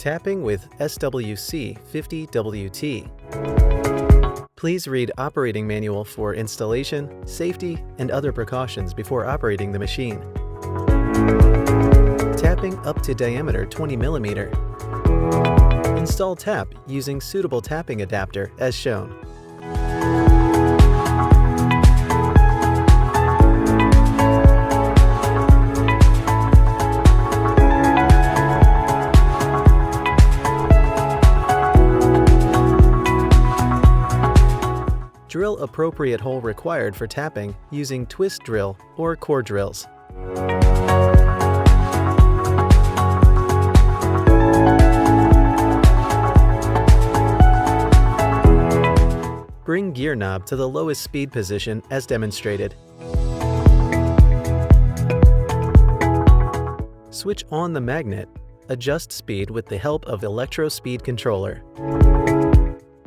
Tapping with SWC 50WT. Please read operating manual for installation, safety, and other precautions before operating the machine. Tapping up to diameter 20 mm. Install tap using suitable tapping adapter as shown. Drill appropriate hole required for tapping using twist drill or core drills. Bring gear knob to the lowest speed position as demonstrated. Switch on the magnet. Adjust speed with the help of electro speed controller.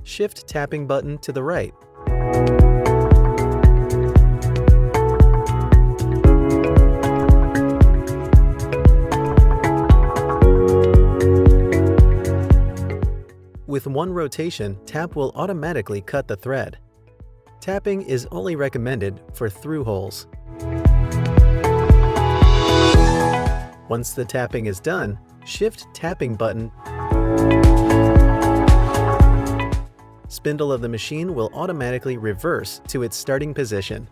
Shift tapping button to the right. With one rotation, tap will automatically cut the thread. Tapping is only recommended for through holes. Once the tapping is done, shift tapping button. Spindle of the machine will automatically reverse to its starting position.